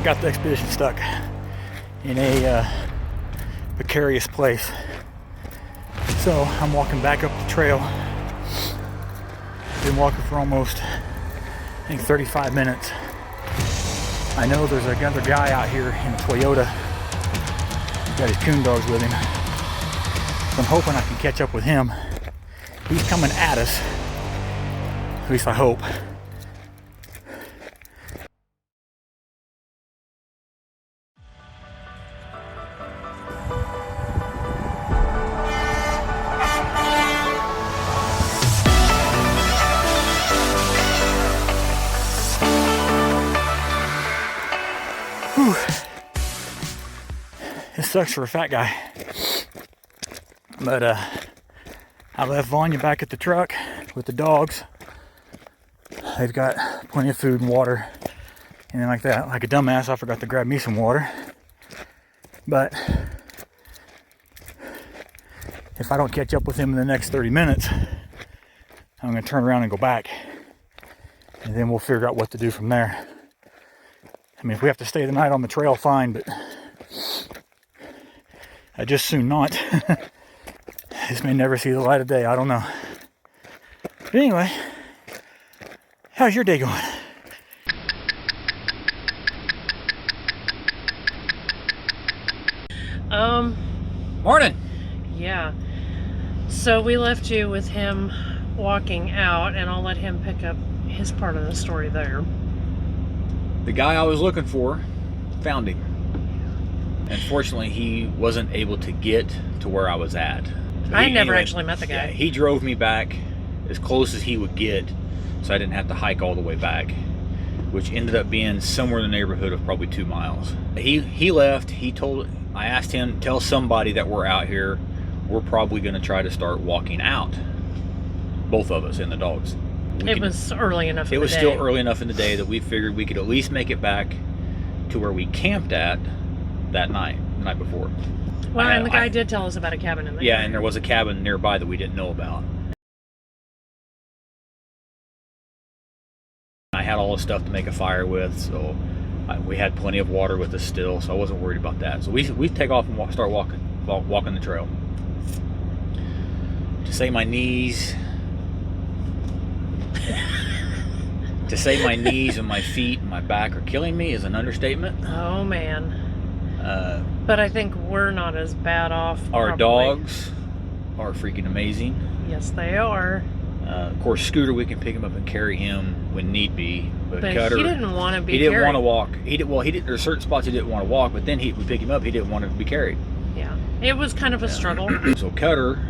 got the expedition stuck in a precarious place. So I'm walking back up the trail. Been walking for almost, I think, 35 minutes. I know there's another guy out here in a Toyota. He's got his coon dogs with him. So I'm hoping I can catch up with him. He's coming at us. At least I hope. Whew. This sucks for a fat guy. But I left Vanya back at the truck with the dogs. They've got plenty of food and water. And then like that, like a dumbass, I forgot to grab me some water. But if I don't catch up with him in the next 30 minutes, I'm gonna turn around and go back. And then we'll figure out what to do from there. I mean, if we have to stay the night on the trail, fine, but I just soon not. This may never see the light of day, I don't know. But anyway, how's your day going? Morning. Yeah. So we left you with him walking out, and I'll let him pick up his part of the story there. The guy I was looking for found him. Unfortunately, he wasn't able to get to where I was at. I never actually met the guy. Yeah, he drove me back as close as he would get, so I didn't have to hike all the way back, which ended up being somewhere in the neighborhood of probably 2 miles. He left. I asked him, tell somebody that we're out here. We're probably going to try to start walking out, both of us and the dogs. It was early enough in the day. It was still early enough in the day that we figured we could at least make it back to where we camped at that night, the night before. Well, and the guy did tell us about a cabin in there. Yeah, and there was a cabin nearby that we didn't know about. I had all the stuff to make a fire with, so we had plenty of water with us still, so I wasn't worried about that. So we take off and start walking the trail. To say my knees and my feet and my back are killing me is an understatement. Oh man. But I think we're not as bad off. Our dogs are freaking amazing. Yes, they are. Of course, Scooter, we can pick him up and carry him when need be. But Cutter, he didn't want to be carried. He didn't want to walk. He didn't. There's certain spots he didn't want to walk, but then we pick him up. He didn't want to be carried. Yeah, it was kind of a struggle. So Cutter,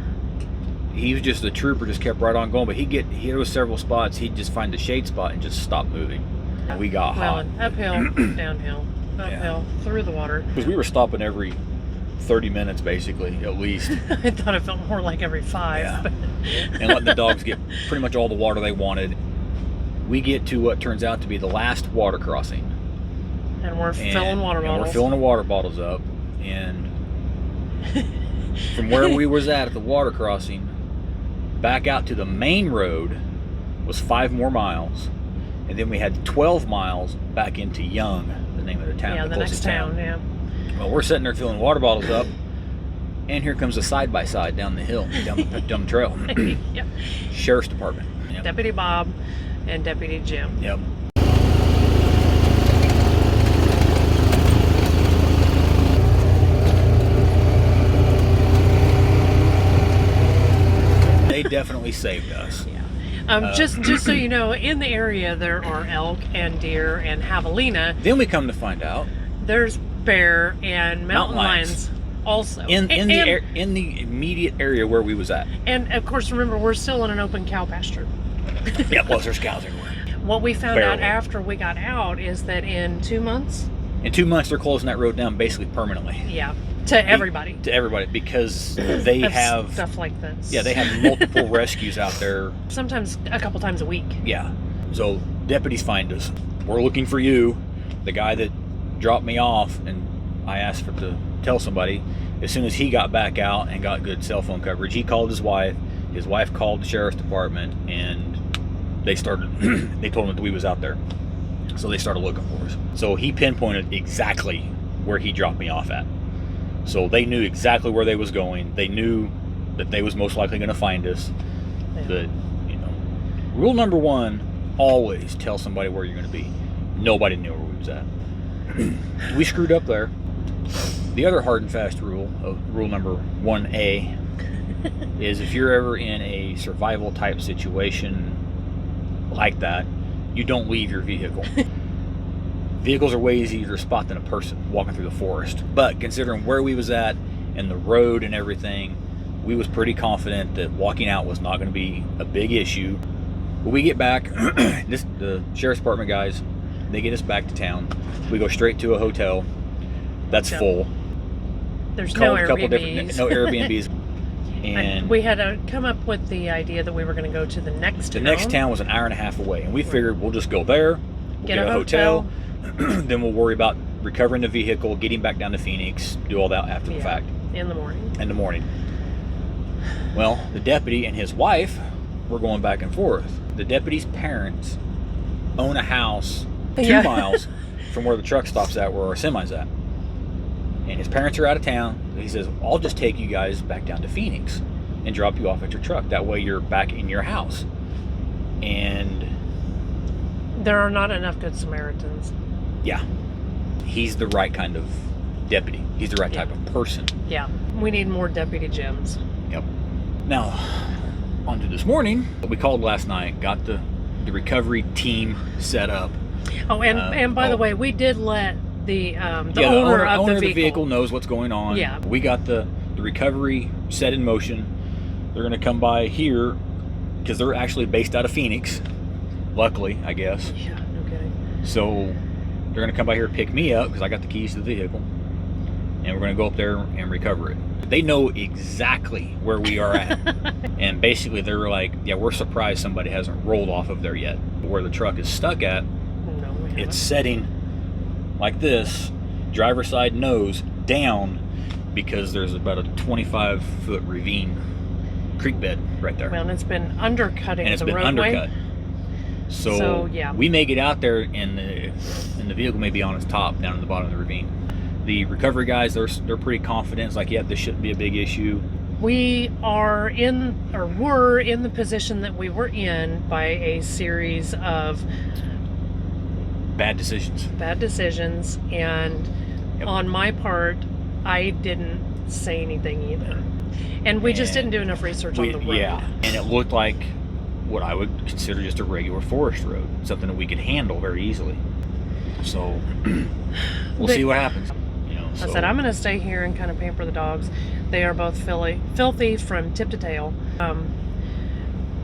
he was just a trooper. Just kept right on going. But there was several spots he'd just find a shade spot and just stop moving. And we got hot. Uphill, downhill, uphill, through the water. Because we were stopping every 30 minutes, basically, at least. I thought it felt more like every 5. Yeah. But and letting the dogs get pretty much all the water they wanted. We get to what turns out to be the last water crossing. And we're filling water bottles. We're filling the water bottles up. And from where we was at the water crossing, back out to the main road was 5 more miles. And then we had 12 miles back into Young, the name of the town. Yeah, the next town, yeah. Well, we're sitting there filling water bottles up, and here comes a side-by-side down the hill, down the trail. Yep. Sheriff's Department. Yep. Deputy Bob and Deputy Jim. Yep. They definitely saved us. Yeah. Just so you know, in the area there are elk and deer and javelina. Then we come to find out there's bear and mountain lions also in the immediate area where we was at. And of course, remember, we're still in an open cow pasture. Yeah, plus there's cows everywhere. What we found out after we got out is that in 2 months. In 2 months, they're closing that road down basically permanently. Yeah. To everybody. To everybody, because they have stuff like this. Yeah, they have multiple rescues out there. Sometimes a couple times a week. Yeah. So deputies find us. We're looking for you. The guy that dropped me off, and I asked to tell somebody. As soon as he got back out and got good cell phone coverage, he called his wife. His wife called the sheriff's department, and they started. They told him that we was out there. So they started looking for us. So he pinpointed exactly where he dropped me off at. So they knew exactly where they was going. They knew that they was most likely going to find us. Yeah. But, you know, rule number one, always tell somebody where you're going to be. Nobody knew where we was at. We screwed up there. The other hard and fast rule, rule number 1A, is if you're ever in a survival type situation like that, you don't leave your vehicle. Vehicles are way easier to spot than a person walking through the forest. But considering where we was at and the road and everything, we was pretty confident that walking out was not going to be a big issue. When we get back, the sheriff's department guys, they get us back to town. We go straight to a hotel that's full. There's no Airbnbs. No Airbnbs. And we had to come up with the idea that we were going to go to the next town. The next town was an hour and a half away, and we figured we'll just go there, we'll get a hotel, then we'll worry about recovering the vehicle, getting back down to Phoenix, do all that after the fact. In the morning. Well, the deputy and his wife were going back and forth. The deputy's parents own a house 2 miles from where the truck stops at, where our semi's at. And his parents are out of town. He says, I'll just take you guys back down to Phoenix and drop you off at your truck. That way you're back in your house. And there are not enough good Samaritans. Yeah. He's the right kind of deputy. He's the right type of person. Yeah. We need more Deputy Jims. Yep. Now, on to this morning. We called last night, got the recovery team set up. Oh, and by the way, we did let the owner of the vehicle knows what's going on. Yeah. We got the recovery set in motion. They're going to come by here because they're actually based out of Phoenix. Luckily, I guess. Yeah, no kidding. So they're going to come by here and pick me up because I got the keys to the vehicle. And we're going to go up there and recover it. They know exactly where we are at. And basically they're like, yeah, we're surprised somebody hasn't rolled off of there yet. Where the truck is stuck at, it's setting like this, driver's side nose down, because there's about a 25-foot ravine creek bed right there. Well, and it's been undercutting and it's the been roadway. Undercut. So yeah, we may get out there and the vehicle may be on its top down in the bottom of the ravine. The recovery guys, they're pretty confident. It's like, yeah, this shouldn't be a big issue. We were in the position that we were in by a series of bad decisions, and on my part, I didn't say anything either. And we just didn't do enough research on the road. Yeah, and it looked like what I would consider just a regular forest road, something that we could handle very easily. So we'll see what happens. I said, I'm going to stay here and kind of pamper the dogs. They are both filthy from tip to tail.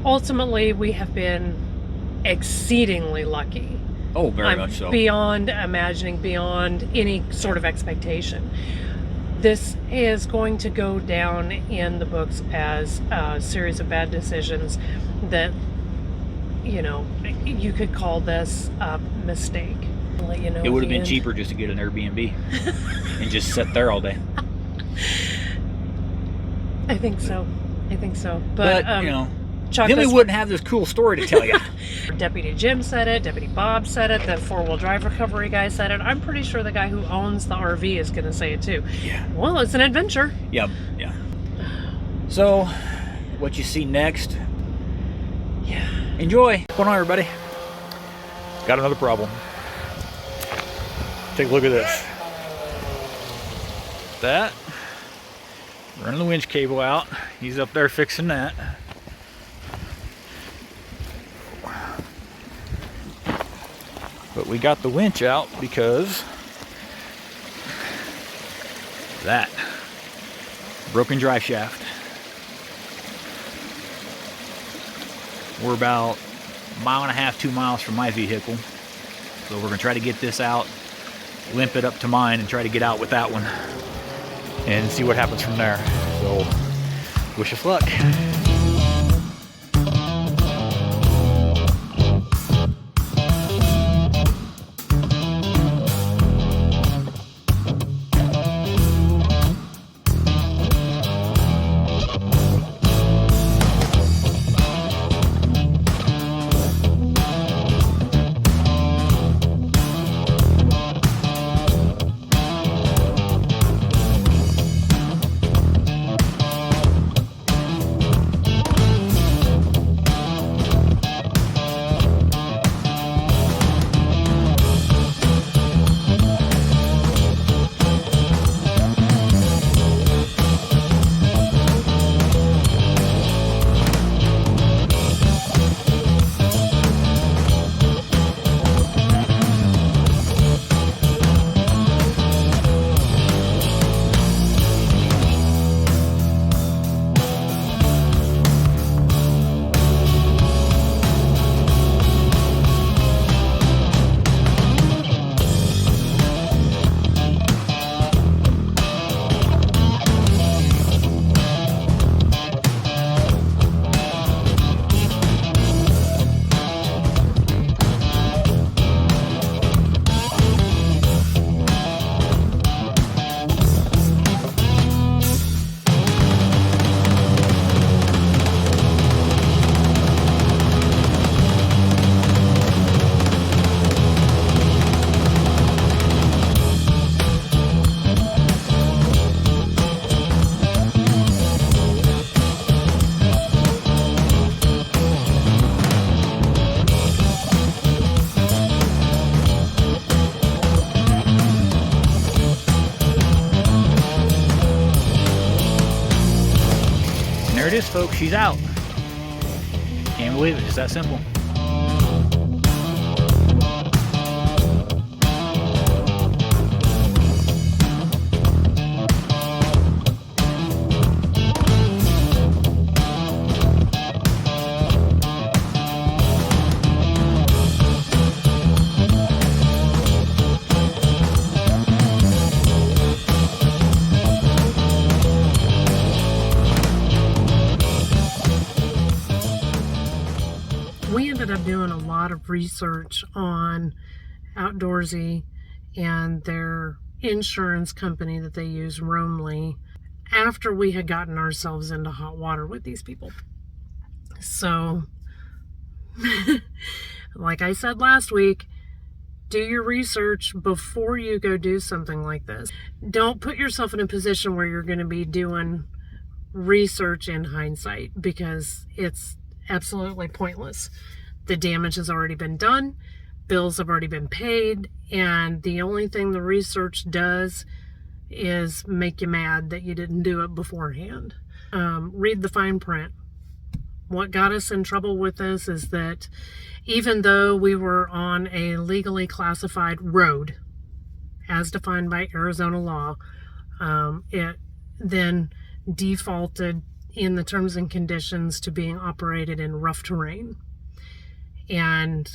Ultimately, we have been exceedingly lucky. Oh, very much so. Beyond imagining, beyond any sort of expectation. This is going to go down in the books as a series of bad decisions that, you could call this a mistake. I'll let you know. It would have been cheaper just to get an Airbnb and just sit there all day. I think so. But then we wouldn't have this cool story to tell you. Deputy Jim said it, Deputy Bob said it, the four-wheel drive recovery guy said it. I'm pretty sure the guy who owns the RV is going to say it too. Yeah. Well, it's an adventure. Yeah. So, what you see next, enjoy. What's going on, everybody? Got another problem. Take a look at this. That, running the winch cable out. He's up there fixing that. But we got the winch out because that broken drive shaft. We're about a mile and a half, 2 miles from my vehicle. So we're gonna try to get this out, limp it up to mine and try to get out with that one and see what happens from there. So wish us luck. it is, folks. She's out. Can't believe it. It's that simple. We ended up doing a lot of research on Outdoorsy and their insurance company that they use, Roamly, after we had gotten ourselves into hot water with these people. So, like I said last week, do your research before you go do something like this. Don't put yourself in a position where you're going to be doing research in hindsight, because it's absolutely pointless. The damage has already been done, bills have already been paid, and the only thing the research does is make you mad that you didn't do it beforehand. Read the fine print. What got us in trouble with this is that even though we were on a legally classified road, as defined by Arizona law, it then defaulted in the terms and conditions to being operated in rough terrain. And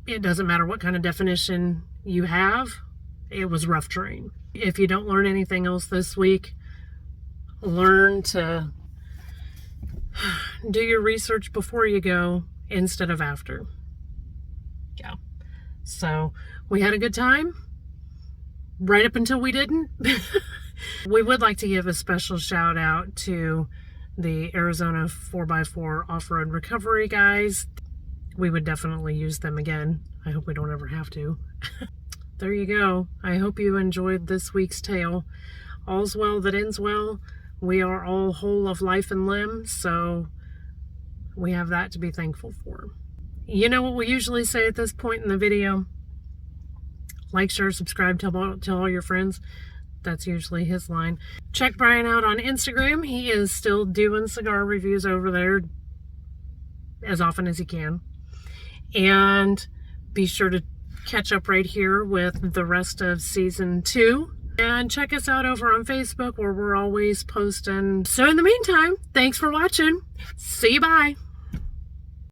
it doesn't matter what kind of definition you have, it was rough terrain. If you don't learn anything else this week, learn to do your research before you go instead of after. Yeah. So we had a good time right up until we didn't. We would like to give a special shout out to the Arizona 4x4 off-road recovery guys. We would definitely use them again. I hope we don't ever have to. There you go. I hope you enjoyed this week's tale. All's well that ends well. We are all whole of life and limb, so we have that to be thankful for. You know what we usually say at this point in the video? Like, share, subscribe, tell all your friends. That's usually his line. Check Brian out on Instagram. He is still doing cigar reviews over there as often as he can. And be sure to catch up right here with the rest of season 2. And check us out over on Facebook, where we're always posting. So in the meantime, thanks for watching. See you, bye.